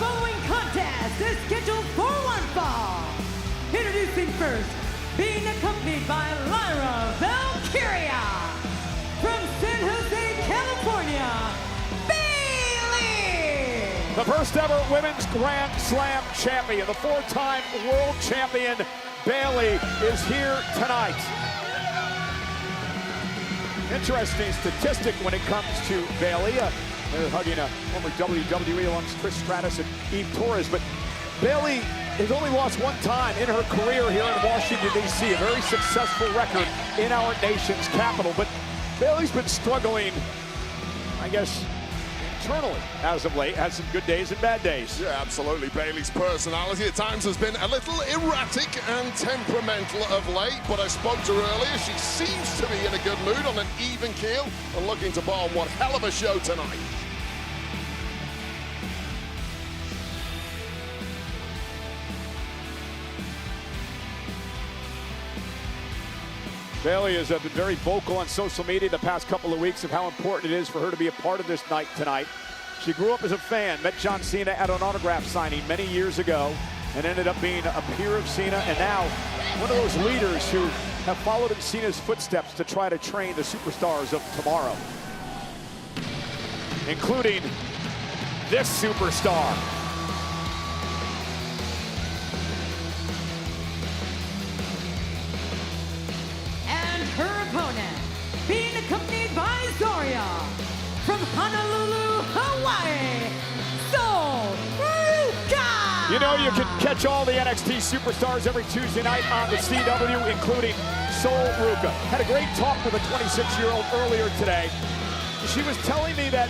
following contest is scheduled for one fall. Introducing first, being accompanied by Lyra Valkyria. From San Jose, California, Bayley. The first ever women's Grand Slam champion, the four-time world champion, Bayley, is here tonight. Interesting statistic when it comes to Bayley. They're hugging a former WWE alums, Trish Stratus and Eve Torres, but Bayley has only lost one time in her career here in Washington, D.C., a very successful record in our nation's capital, but Bayley's been struggling, I guess, internally as of late, has some good days and bad days. Yeah, absolutely. Bayley's personality at times has been a little erratic and temperamental of late, but I spoke to her earlier. She seems to be in a good mood, on an even keel, and looking to put on one hell of a show tonight. Bayley has been very vocal on social media the past couple of weeks of how important it is for her to be a part of this night tonight. She grew up as a fan, met John Cena at an autograph signing many years ago, and ended up being a peer of Cena, and now one of those leaders who have followed in Cena's footsteps to try to train the superstars of tomorrow, including this superstar. Her opponent, being accompanied by Zarya. From Honolulu, Hawaii, Sol Ruca. You know, you can catch all the NXT superstars every Tuesday night on the CW, including Sol Ruca. Had a great talk with a 26-year-old earlier today. She was telling me that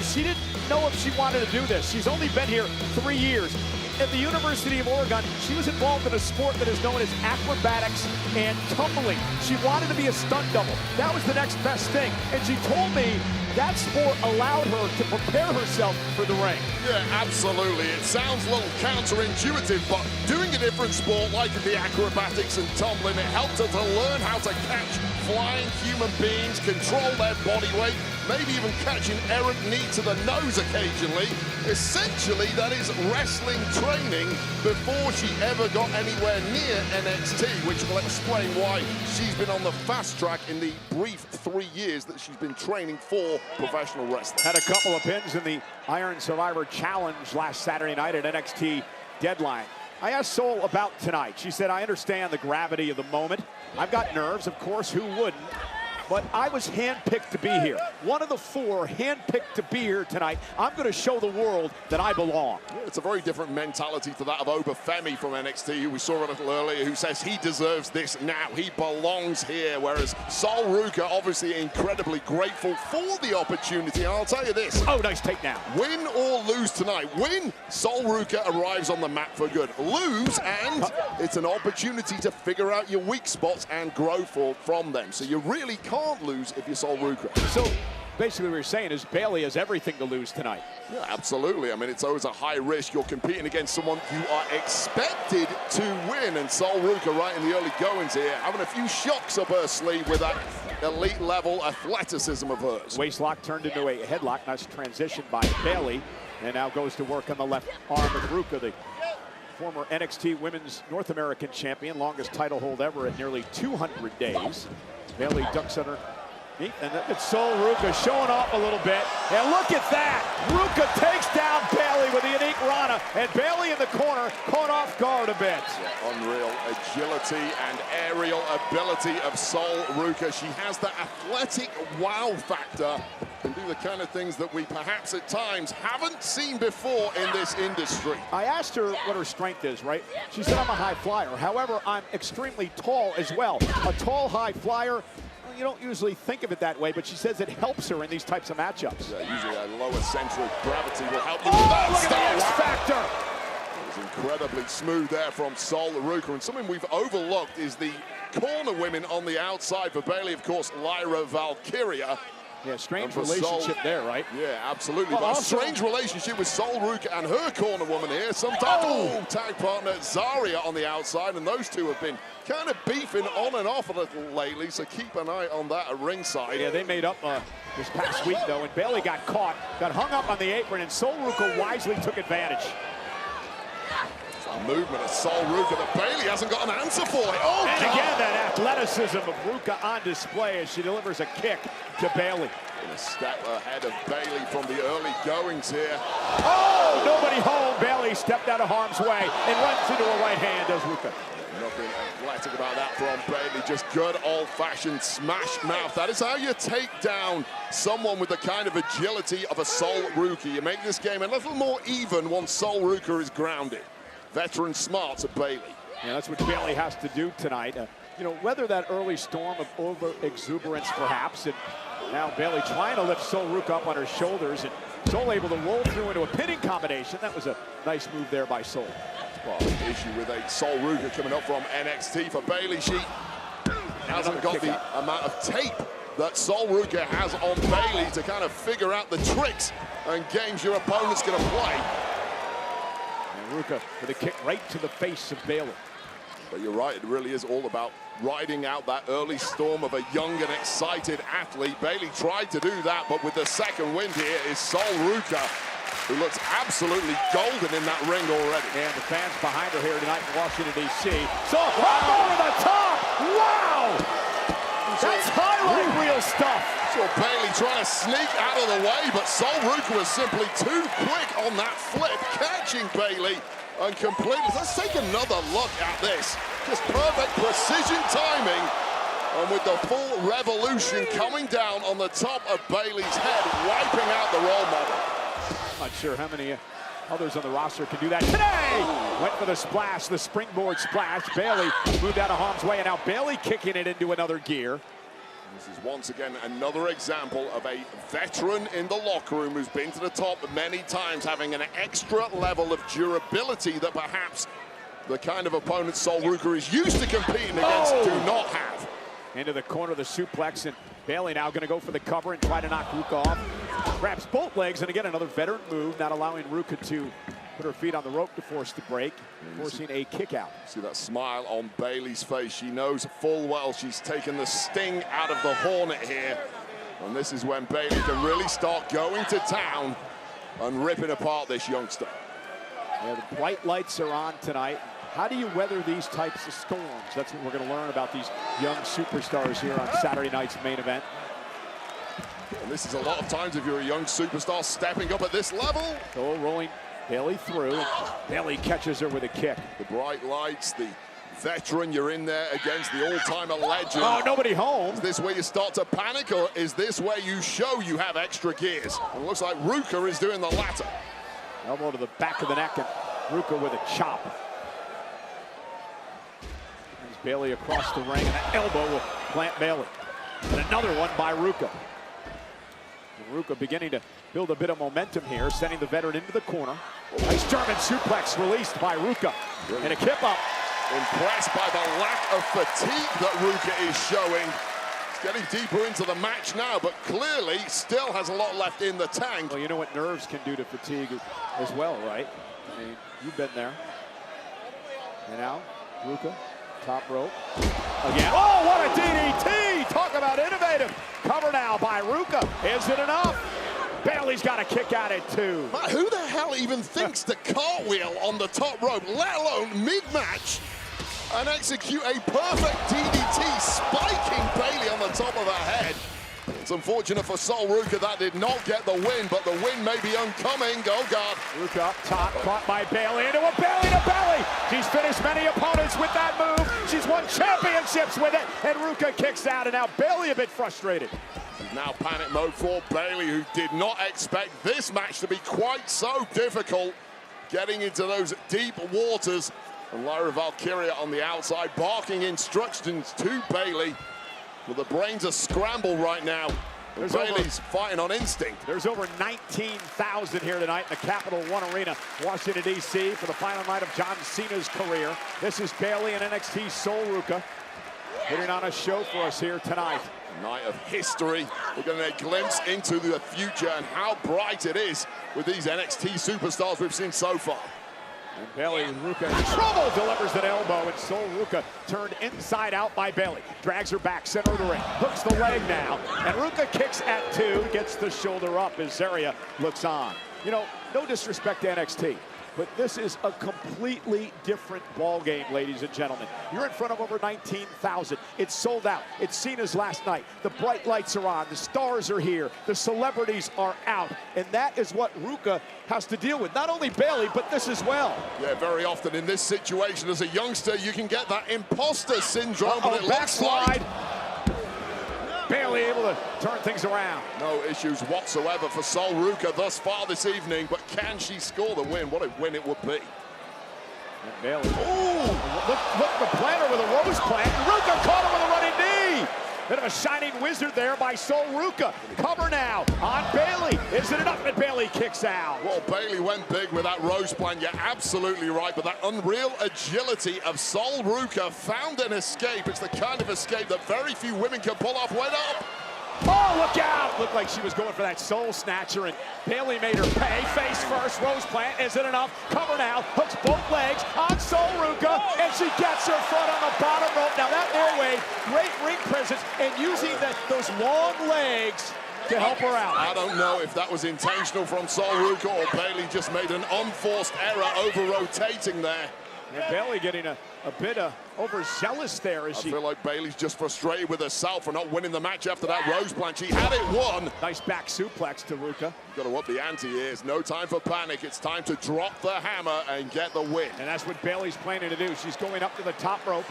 she didn't know if she wanted to do this. She's only been here 3 years. At the University of Oregon, she was involved in a sport that is known as acrobatics and tumbling. She wanted to be a stunt double. That was the next best thing. And she told me that sport allowed her to prepare herself for the ring. Yeah, absolutely. It sounds a little counterintuitive, but doing a different sport like the acrobatics and tumbling, it helped her to learn how to catch flying human beings, control their body weight, maybe even catch an errant knee to the nose occasionally. Essentially, that is wrestling training before she ever got anywhere near NXT, which will explain why she's been on the fast track in the brief 3 years that she's been training for professional wrestling. Had a couple of pins in the Iron Survivor Challenge last Saturday night at NXT Deadline. I asked Sol about tonight. She said, I understand the gravity of the moment. I've got nerves, of course, who wouldn't? But I was handpicked to be here. One of the four handpicked to be here tonight. I'm going to show the world that I belong. Yeah, it's a very different mentality to that of Obafemi from NXT, who we saw a little earlier, who says he deserves this now. He belongs here. Whereas Sol Ruca, obviously incredibly grateful for the opportunity. And I'll tell you this. Oh, nice takedown. Win or lose tonight. Win, Sol Ruca arrives on the mat for good. Lose, and it's an opportunity to figure out your weak spots and grow from them. So you really can't lose if you're Sol Ruca. So basically what you're saying is Bayley has everything to lose tonight. Yeah, absolutely. I mean, it's always a high risk. You're competing against someone you are expected to win. And Sol Ruca, right in the early goings here, having a few shocks up her sleeve with that elite level athleticism of hers. Waist lock turned into a headlock. Nice transition by Bayley. And now goes to work on the left arm of Ruca, the former NXT Women's North American Champion, longest title hold ever at nearly 200 days. Bayley ducks under knee, and it's Sol Ruca showing off a little bit. And look at that! Ruca takes down Bayley with the unique Rana, and Bayley in the corner caught off guard a bit. Yeah, unreal agility and aerial ability of Sol Ruca. She has that athletic wow factor and do the kind of things that we perhaps at times haven't seen before in this industry. I asked her what her strength is, right? She said, I'm a high flyer. However, I'm extremely tall as well. A tall, high flyer, you don't usually think of it that way, but she says it helps her in these types of matchups. Yeah, usually a lower center of gravity will help you with that. Look at the X Factor! It was incredibly smooth there from Sol Ruca, and something we've overlooked is the corner women on the outside for Bayley, of course, Lyra Valkyria. Yeah, strange for relationship Sol, there, right? Yeah, absolutely. Well, But also, a strange relationship with Sol Ruca and her corner woman here. Sometimes tag partner Zarya on the outside, and those two have been kind of beefing on and off a little lately, so keep an eye on that at ringside. Yeah, they made up this past week, though, and Bayley got caught, got hung up on the apron, and Sol Ruca wisely took advantage. Movement of Sol Ruca that Bayley hasn't got an answer for it. Oh, and God. again, that athleticism of Ruca on display as she delivers a kick to Bayley. A step ahead of Bayley from the early goings here. Oh, nobody home. Bayley stepped out of harm's way and runs into a right hand, does Ruca. Nothing athletic about that from Bayley, just good old-fashioned smash mouth. That is how you take down someone with the kind of agility of a Sol Ruca. You make this game a little more even once Sol Ruca is grounded. Veteran smarts at Bayley. Yeah, that's what Bayley has to do tonight. You know, weather that early storm of over-exuberance, perhaps, and now Bayley trying to lift Sol Ruca up on her shoulders, and Sol able to roll through into a pinning combination. That was a nice move there by Sol. Well, issue with a Sol Ruca coming up from NXT for Bayley. She hasn't got the amount of tape that Sol Ruca has on Bayley to kind of figure out the tricks and games your opponent's going to play. Ruca with a kick right to the face of Bayley. But you're right, it really is all about riding out that early storm of a young and excited athlete. Bayley tried to do that, but with the second wind here is Sol Ruca, who looks absolutely golden in that ring already. And the fans behind her here tonight in Washington, D.C. So over the top! Wow! That's highlight reel stuff. So Bayley trying to sneak out of the way, but Sol Ruca was simply too quick on that flip, catching Bayley and completely. Let's take another look at this. Just perfect precision timing, and with the full revolution coming down on the top of Bayley's head, wiping out the role model. Not sure how many others on the roster can do that today. Went for the splash, the springboard splash. Bayley moved out of harm's way, and now Bayley kicking it into another gear. This is once again another example of a veteran in the locker room who's been to the top many times, having an extra level of durability that perhaps the kind of opponent Sol Ruca is used to competing against do not have. Into the corner of the suplex, and Bayley now going to go for the cover and try to knock Ruca off. Grabs both legs, and again another veteran move, not allowing Ruca to put her feet on the rope to force the break, forcing a kick out. See that smile on Bayley's face. She knows full well she's taken the sting out of the hornet here. And this is when Bayley can really start going to town and ripping apart this youngster. Yeah, the bright lights are on tonight. How do you weather these types of storms? That's what we're going to learn about these young superstars here on Saturday night's main event. And this is a lot of times if you're a young superstar stepping up at this level. So rolling Bayley through. Bayley catches her with a kick. The bright lights, the veteran, you're in there against the all-timer legend. Oh, nobody home. Is this where you start to panic, or is this where you show you have extra gears? And it looks like Ruca is doing the latter. Elbow to the back of the neck, and Ruca with a chop. There's Bayley across the ring, and that elbow will plant Bayley. And another one by Ruca. Ruca beginning to build a bit of momentum here, sending the veteran into the corner. Nice German suplex released by Ruca. And a kip up. Impressed by the lack of fatigue that Ruca is showing. He's getting deeper into the match now, but clearly still has a lot left in the tank. Well, you know what nerves can do to fatigue as well, right? I mean, you've been there. And now, Ruca, top rope. Again. Oh, what a DDT! Talk about innovative. Cover now by Ruca. Is it enough? Bayley's got a kick at it too. But who the hell even thinks to cartwheel on the top rope, let alone mid-match, and execute a perfect DDT, spiking Bayley on the top of her head? It's unfortunate for Sol Ruca that did not get the win, but the win may be oncoming. Oh, God. Ruca up top, caught by Bayley into a belly to belly. She's finished many opponents with that move. She's won championships with it, and Ruca kicks out, and now Bayley a bit frustrated. Now panic mode for Bayley, who did not expect this match to be quite so difficult. Getting into those deep waters. And Lyra Valkyria on the outside, barking instructions to Bayley. Well, the brains are scrambled right now. Bayley's fighting on instinct. There's over 19,000 here tonight in the Capital One Arena, Washington, D.C. for the final night of John Cena's career. This is Bayley and NXT Sol Ruca putting on a show for us here tonight. Night of history. We're going to get a glimpse into the future and how bright it is with these NXT superstars we've seen so far. And Bayley with Ruka in trouble, delivers an elbow, and Sol Ruka turned inside out by Bayley. Drags her back, center of the ring, hooks the leg now, and Ruka kicks at 2, gets the shoulder up as Zarya looks on. You know, no disrespect to NXT, but this is a completely different ball game, ladies and gentlemen. You're in front of over 19,000. It's sold out. It's Cena's last night. The bright lights are on. The stars are here. The celebrities are out. And that is what Ruka has to deal with. Not only Bayley, but this as well. Yeah, very often in this situation as a youngster, you can get that imposter syndrome, but it looks like Bayley able to turn things around. no issues whatsoever for Sol Ruka thus far this evening, but can she score the win? What a win it would be. And Bayley, look the planter with a rose plant. Ruka caught him with a running knee. Bit of a shining wizard there by Sol Ruka. Cover now on Bayley. Is it enough? And Bayley kicks out. Well, Bayley went big with that rose plant. You're absolutely right, but that unreal agility of Sol Ruka found an escape. It's the kind of escape that very few women can pull off. Went up. Oh, look out! Looked like she was going for that soul snatcher, and Bayley made her pay. Face first, rose plant. Is it enough? Cover now. Hooks both legs on Sol Ruka, and she gets her foot on the bottom rope. Now that Norway, great ring presence, and using those long legs to help her out. I don't know if that was intentional from Sol Ruka or Bayley just made an unforced error over rotating there. And Bayley getting a bit overzealous there as I she... feel like Bayley's just frustrated with herself for not winning the match after that rose plant. She had it won. Nice back suplex to Ruka. Got to up the ante here. It's no time for panic. It's time to drop the hammer and get the win. And that's what Bayley's planning to do. She's going up to the top rope.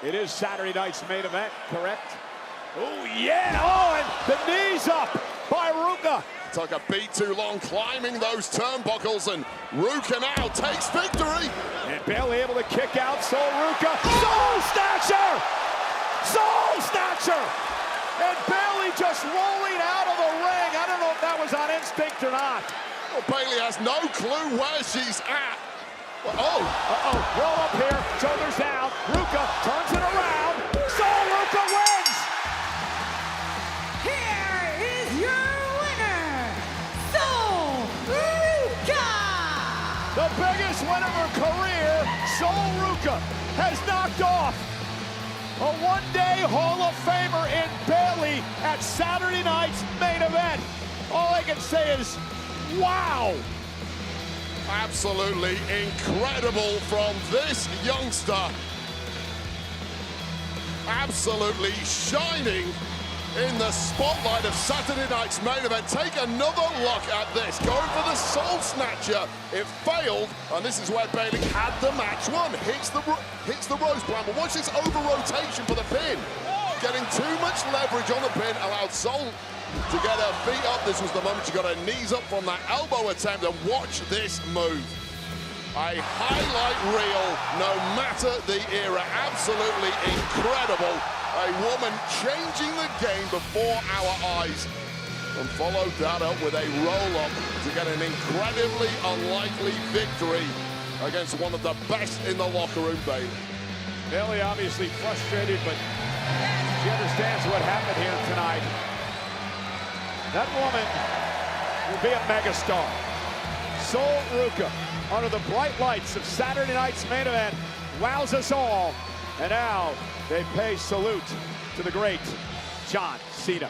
It is Saturday night's main event, correct? Oh, yeah! Oh, and the knees up by Ruka. Took a beat too long climbing those turnbuckles, and Ruka now takes victory. And Bayley able to kick out Sol Ruka. Soul Snatcher! Soul Snatcher! And Bayley just rolling out of the ring. I don't know if that was on instinct or not. Well, Bayley has no clue where she's at. Oh! Roll up here, shoulders down. Ruka turns it around. Sol Ruka wins! Here is your winner, Sol Ruka! The biggest win of her career, Sol Ruka has knocked off a one-day Hall of Famer in Bayley at Saturday night's main event. All I can say is, wow! Absolutely incredible from this youngster. Absolutely shining in the spotlight of Saturday night's main event. Take another look at this. Going for the Soul Snatcher. It failed, and this is where Bayley had the match won. Hits the rose plant, but watch this over rotation for the pin. Getting too much leverage on the pin allowed Sol to get her feet up. This was the moment she got her knees up from that elbow attempt, and watch this move. A highlight reel, no matter the era. Absolutely incredible. A woman changing the game before our eyes, and followed that up with a roll-up to get an incredibly unlikely victory against one of the best in the locker room, Bayley. Bayley obviously frustrated, but she understands what happened here tonight. That woman will be a megastar. Sol Ruka, under the bright lights of Saturday night's main event, wows us all. And now they pay salute to the great John Cena.